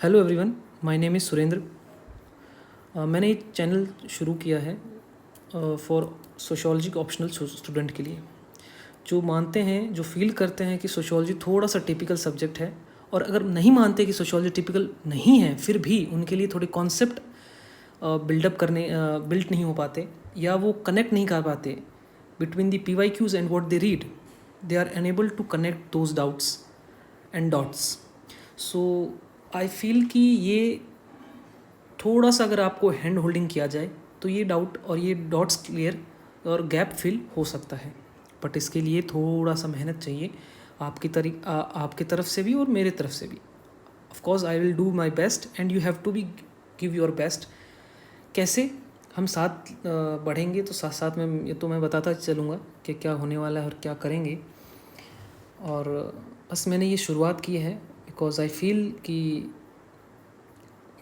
Hello everyone, my name is Surendra. मैंने एक channel शुरू किया है फॉर सोशियोलॉजी के ऑप्शनल स्टूडेंट के लिए, जो मानते हैं, जो फील करते हैं कि सोशियोलॉजी थोड़ा सा टिपिकल सब्जेक्ट है, और अगर नहीं मानते कि सोशियोलॉजी टिपिकल नहीं है, फिर भी उनके लिए थोड़े कॉन्सेप्ट बिल्ट नहीं हो पाते, या वो कनेक्ट नहीं कर पाते between the PYQs and what they read. They are unable to connect those doubts and dots. So I feel कि ये थोड़ा सा अगर आपको हैंड होल्डिंग किया जाए तो ये डाउट और ये डॉट्स क्लियर और गैप फिल हो सकता है। बट इसके लिए थोड़ा सा मेहनत चाहिए आपकी तरफ से भी और मेरे तरफ से भी। Of course I will do my best and you have to be give your best. कैसे हम साथ बढ़ेंगे, तो साथ साथ में ये तो मैं बताता चलूँगा कि क्या होने वाला है और क्या करेंगे। और बस मैंने ये शुरुआत की है बिकॉज आई फील कि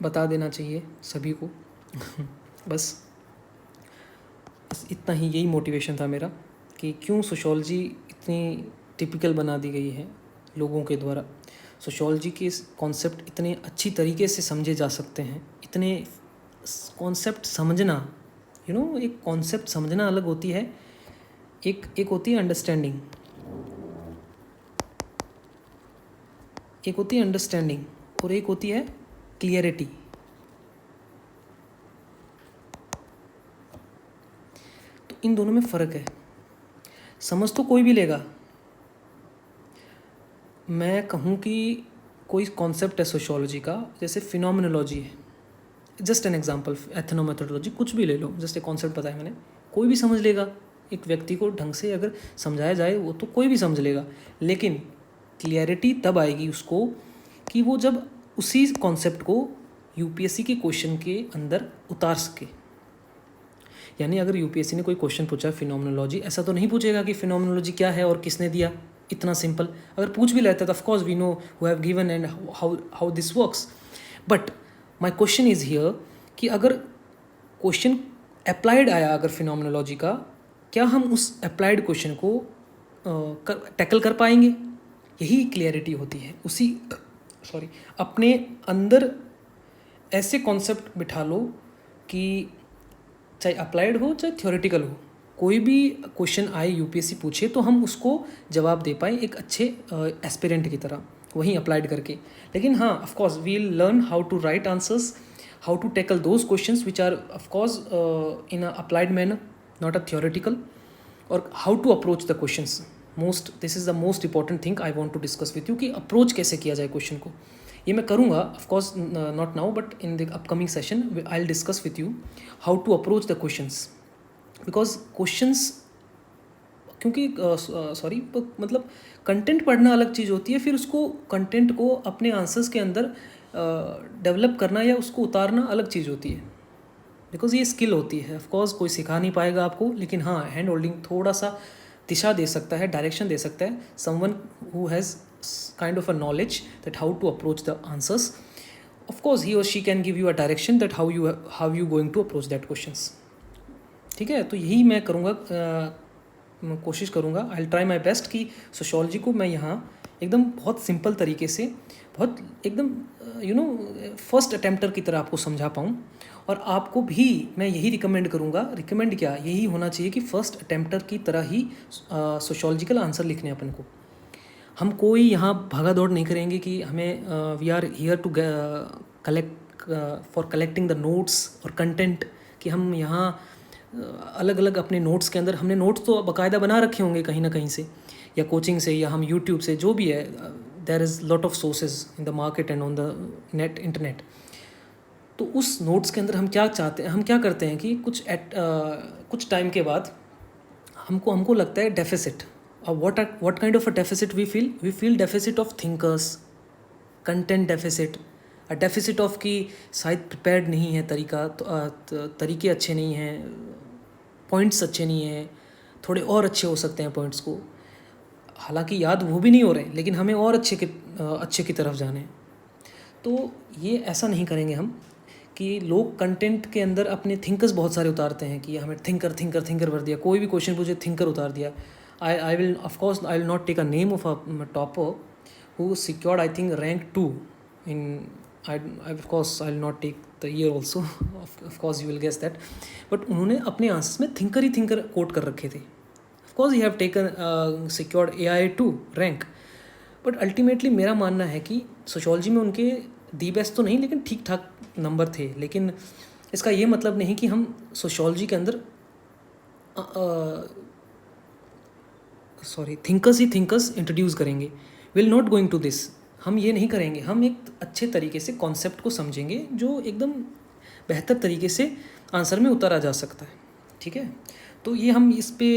बता देना चाहिए सभी को। बस इतना ही, यही मोटिवेशन था मेरा कि क्यों सोशियोलॉजी इतनी टिपिकल बना दी गई है लोगों के द्वारा। सोशियोलॉजी के कॉन्सेप्ट इतने अच्छी तरीके से समझे जा सकते हैं। इतने कॉन्सेप्ट समझना, एक कॉन्सेप्ट समझना अलग होती है, एक होती है अंडरस्टैंडिंग, और एक होती है क्लियरिटी। तो इन दोनों में फ़र्क है। समझ तो कोई भी लेगा। मैं कहूँ कि कोई कॉन्सेप्ट है सोशियोलॉजी का, जैसे फिनोमिनोलॉजी है, जस्ट एन एग्जांपल, एथनोमेथोडोलॉजी, कुछ भी ले लो, जस्ट एक कॉन्सेप्ट बताया मैंने, कोई भी समझ लेगा। एक व्यक्ति को ढंग से अगर समझाया जाए वो तो कोई भी समझ लेगा। लेकिन क्लियरिटी तब आएगी उसको कि वो जब उसी कॉन्सेप्ट को UPSC के क्वेश्चन के अंदर उतार सके। यानी अगर UPSC ने कोई क्वेश्चन पूछा फिनोमिनोलॉजी, ऐसा तो नहीं पूछेगा कि फिनोमिनोलॉजी क्या है और किसने दिया, इतना सिंपल। अगर पूछ भी लेता है तो of course we know who have given and how this works. But my question is here कि अगर क्वेश्चन अप्लाइड आया अगर फिनोमिनोलॉजी का, क्या हम उस अप्लाइड क्वेश्चन को टैकल कर पाएंगे? यही क्लियरिटी होती है। अपने अंदर ऐसे कॉन्सेप्ट बिठा लो कि चाहे अप्लाइड हो चाहे थ्योरेटिकल हो, कोई भी क्वेश्चन आए UPSC पूछे तो हम उसको जवाब दे पाए एक अच्छे एस्पिरेंट की तरह, वहीं अप्लाइड करके। लेकिन हाँ, of course we will learn how to write answers, how to tackle those questions which are of course in a applied manner, not a theoretical, और how to approach the questions. This is the most important thing I want to discuss with you, कि approach कैसे किया जाए question को। ये मैं करूँगा of course, not now but in the upcoming session I will discuss with you how to approach the questions. Because questions, क्योंकि मतलब कंटेंट पढ़ना अलग चीज़ होती है, फिर उसको कंटेंट को अपने आंसर्स के अंदर डेवलप करना या उसको उतारना अलग चीज़ होती है। बिकॉज ये स्किल होती है। ऑफ कोर्स कोई सिखा नहीं पाएगा आपको, लेकिन हाँ, हैंड होल्डिंग थोड़ा सा दिशा दे सकता है, डायरेक्शन दे सकता है। Someone who has kind of a knowledge that how to approach the answers. Of course he or she can give you a direction that how you going to approach that questions. ठीक है, तो यही मैं करूँगा, कोशिश करूँगा, I will try my best कि sociology को मैं यहाँ एकदम बहुत सिंपल तरीके से, बहुत एकदम फर्स्ट अटेम्प्टर की तरह आपको समझा पाऊँ। और आपको भी मैं यही रिकमेंड क्या यही होना चाहिए कि फर्स्ट अटेम्प्टर की तरह ही सोशियोलॉजिकल आंसर लिखने अपन को। हम कोई यहाँ भागा दौड़ नहीं करेंगे कि हमें we are here to collecting the notes और कंटेंट, कि हम यहाँ अलग अलग अपने नोट्स के अंदर, हमने नोट्स तो बाकायदा बना रखे होंगे कहीं ना कहीं से, या कोचिंग से, या हम यूट्यूब से, जो भी है, there is lot of sources in the market and on the internet. तो उस नोट्स के अंदर हम क्या चाहते हैं, हम क्या करते हैं कि कुछ टाइम के बाद हमको लगता है deficit. what kind of a deficit we feel deficit of thinkers, content deficit, a deficit of कि शायद प्रिपेयर्ड नहीं है तरीके अच्छे नहीं हैं, पॉइंट्स अच्छे नहीं हैं, थोड़े और अच्छे हो सकते हैं पॉइंट्स को, हालांकि याद वो भी नहीं हो रहे, लेकिन हमें और अच्छे की तरफ जाने। तो ये ऐसा नहीं करेंगे हम कि लोग कंटेंट के अंदर अपने थिंकर्स बहुत सारे उतारते हैं कि हमें थिंकर भर दिया, कोई भी क्वेश्चन पूछे थिंकर उतार दिया। I will not take a name of a topper who secured I think rank 2 in of course I will not take the year also, of course you will guess that, but उन्होंने अपने answers में thinker ही thinker coat कर रखे थे. Of course you have taken secured AI2 rank, but ultimately मेरा मानना है कि सोशोलॉजी में उनके दी बेस्ट तो नहीं लेकिन ठीक ठाक नंबर थे. लेकिन इसका ये मतलब नहीं कि हम सोशोलॉजी के अंदर थिंकर्स इंट्रोड्यूस करेंगे. Will not going to this. हम ये नहीं करेंगे. हम एक अच्छे तरीके से कॉन्सेप्ट को समझेंगे जो एकदम बेहतर तरीके से आंसर में उतारा जा सकता है. ठीक है, तो ये हम इस पे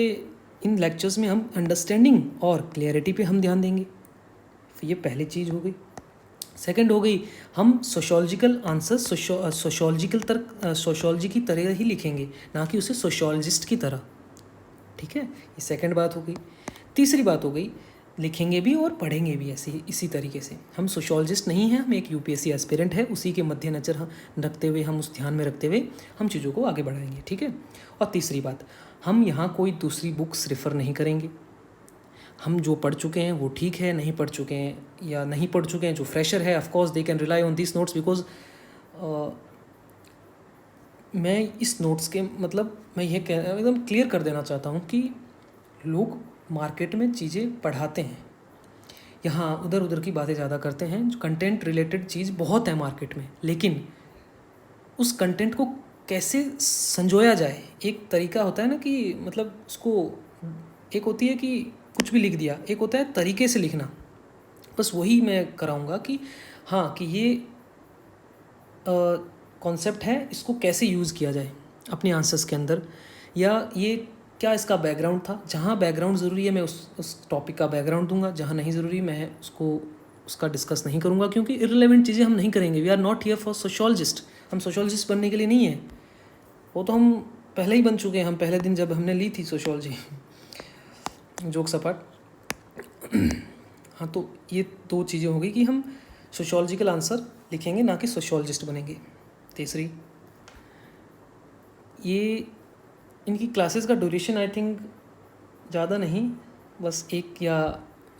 इन लेक्चर्स में हम अंडरस्टैंडिंग और क्लियरिटी पे हम ध्यान देंगे. ये पहली चीज़ हो गई. सेकंड हो गई, हम सोशोलॉजिकल आंसर सोशोलॉजी की तरह ही लिखेंगे, ना कि उसे सोशोलॉजिस्ट की तरह. ठीक है, ये सेकंड बात हो गई. तीसरी बात हो गई, लिखेंगे भी और पढ़ेंगे भी ऐसे इसी तरीके से. हम सोशोलॉजिस्ट नहीं हैं, हम एक UPSC एस्पिरेंट है. उसी के मद्देनजर हम रखते हुए, हम उस ध्यान में रखते हुए हम चीज़ों को आगे बढ़ाएंगे. ठीक है. और तीसरी बात, हम यहाँ कोई दूसरी बुक्स रेफ़र नहीं करेंगे. हम जो पढ़ चुके हैं वो ठीक है, नहीं पढ़ चुके हैं या नहीं पढ़ चुके हैं जो फ्रेशर है, of course they can rely on this notes. Because मैं इस नोट्स के मतलब मैं ये एकदम क्लियर कर देना चाहता हूँ कि लोग मार्केट में चीज़ें पढ़ाते हैं, यहाँ उधर उधर की बातें ज़्यादा करते हैं. जो कंटेंट रिलेटेड चीज़ बहुत है मार्केट में, लेकिन उस कंटेंट को कैसे संजोया जाए, एक तरीका होता है ना कि मतलब उसको, एक होती है कि कुछ भी लिख दिया, एक होता है तरीके से लिखना. बस वही मैं कराऊंगा कि हाँ, कि ये कॉन्सेप्ट है, इसको कैसे यूज़ किया जाए अपने आंसर्स के अंदर, या ये क्या इसका बैकग्राउंड था. जहाँ बैकग्राउंड ज़रूरी है मैं उस टॉपिक का बैकग्राउंड दूंगा, जहाँ नहीं ज़रूरी मैं उसका डिस्कस नहीं करूँगा, क्योंकि इररिलेवेंट चीज़ें हम नहीं करेंगे. We are not here for sociologist. हम सोशोलॉजिस्ट बनने के लिए नहीं है, वो तो हम पहले ही बन चुके हैं. हम पहले दिन जब हमने ली थी सोशोलॉजी, जोक सपाट. हाँ, तो ये दो चीज़ें हो गई कि हम सोशोलॉजिकल आंसर लिखेंगे, ना कि सोशोलॉजिस्ट बनेंगे. तीसरी, ये इनकी क्लासेस का ड्यूरेशन आई थिंक ज़्यादा नहीं, बस 1 या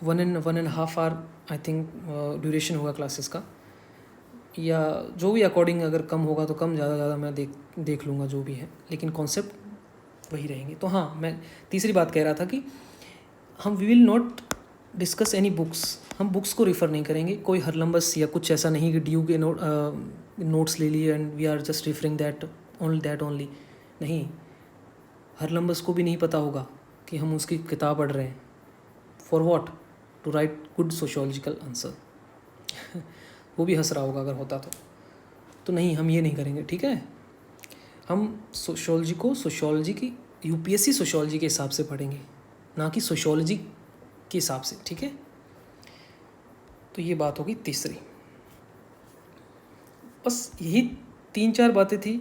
1.5 आवर आई थिंक ड्यूरेशन होगा क्लासेस का, या जो भी अकॉर्डिंग, अगर कम होगा तो कम, ज़्यादा मैं देख लूँगा जो भी है, लेकिन कॉन्सेप्ट वही रहेंगे. तो हाँ, मैं तीसरी बात कह रहा था कि हम we will not discuss any books. हम बुक्स को रेफ़र नहीं करेंगे, कोई हरलम्बस या कुछ ऐसा नहीं कि ड्यू के नोट्स ले लिए and we are just referring that only. नहीं, हरलम्बस को भी नहीं पता होगा कि हम उसकी किताब पढ़ रहे हैं. For what? To write good sociological answer. वो भी हंस रहा होगा अगर होता तो नहीं, हम ये नहीं करेंगे. ठीक है, हम सोशोलॉजी को सोशोलॉजी की UPSC सोशोलॉजी के हिसाब से पढ़ेंगे, ना कि सोशोलॉजी के हिसाब से. ठीक है, तो ये बात होगी तीसरी. बस यही 3-4 बातें थी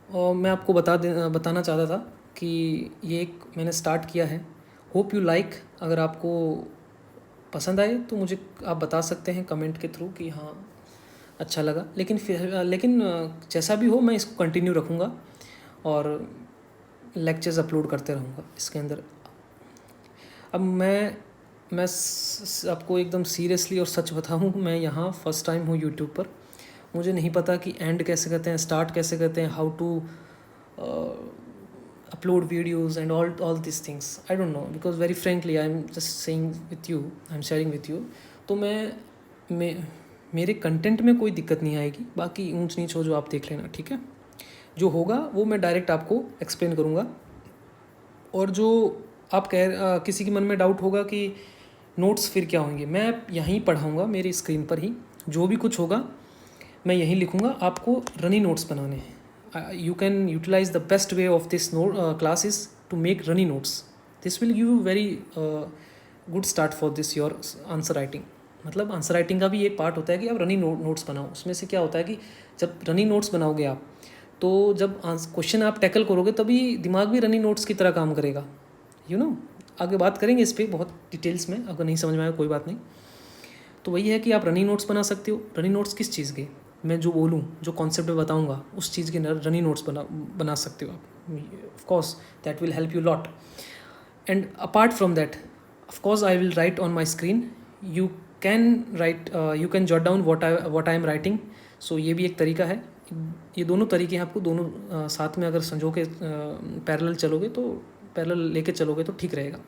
और मैं आपको बताना चाहता था कि ये एक मैंने स्टार्ट किया है. Hope you like. अगर आपको पसंद आए तो मुझे आप बता सकते हैं कमेंट के थ्रू कि हाँ अच्छा लगा. लेकिन जैसा भी हो, मैं इसको कंटिन्यू रखूँगा और लेक्चर्स अपलोड करते रहूँगा इसके अंदर. अब मैं आपको एकदम सीरियसली और सच बताऊँ, मैं यहाँ फर्स्ट टाइम हूँ यूट्यूब पर. मुझे नहीं पता कि एंड कैसे करते हैं, स्टार्ट कैसे करते हैं, how to upload videos and all these things. I don't know, because very frankly I'm just saying with you, I'm sharing with you. तो मेरे कंटेंट में कोई दिक्कत नहीं आएगी. बाकी ऊंच नीच हो जो आप देख लेना. ठीक है, जो होगा वो मैं डायरेक्ट आपको एक्सप्लेन करूँगा. और जो आप किसी के मन में डाउट होगा कि नोट्स फिर क्या होंगे, मैं यहीं पढ़ाऊँगा मेरी स्क्रीन पर ही. जो भी कुछ होगा मैं यहीं लिखूँगा. आपको रनी नोट्स बनाने हैं. You can utilize the best way of this class is to make runny notes. This will give you very good start for this your answer writing. मतलब आंसर राइटिंग का भी एक पार्ट होता है कि आप रनिंग नोट्स बनाओ. उसमें से क्या होता है कि जब रनिंग नोट्स बनाओगे आप, तो जब क्वेश्चन आप टैकल करोगे तभी दिमाग भी रनिंग नोट्स की तरह काम करेगा. आगे बात करेंगे इस पर बहुत डिटेल्स में. अगर नहीं समझ में आया कोई बात नहीं. तो वही है कि आप रनिंग नोट्स बना सकते हो. रनिंग नोट्स किस चीज़ के, मैं जो बोलूँ, जो कॉन्सेप्ट में बताऊँगा, उस चीज़ के रनिंग नोट्स बना सकते हो आप. Of course that will help you lot. And apart from that, of course I will write on my screen. You can write, you can jot down what I am writing. So ये भी एक तरीका है. ये दोनों तरीके हैं, आपको दोनों साथ में अगर संजो के पैरेलल चलोगे तो पैरेलल लेके चलोगे तो ठीक रहेगा.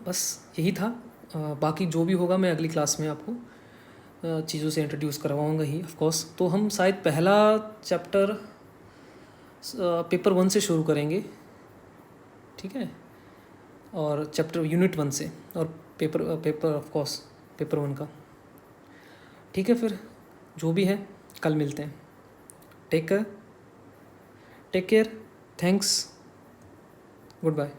बस यही था. बाकी जो भी होगा मैं अगली क्लास में आपको चीज़ों से इंट्रोड्यूस करवाऊँगा ही ऑफ कोर्स. तो हम शायद पहला चैप्टर पेपर 1 से शुरू करेंगे, ठीक है, और चैप्टर यूनिट 1 से, और पेपर ऑफ कोर्स पेपर 1 का. ठीक है, फिर जो भी है कल मिलते हैं. Take care. Thanks. Good bye.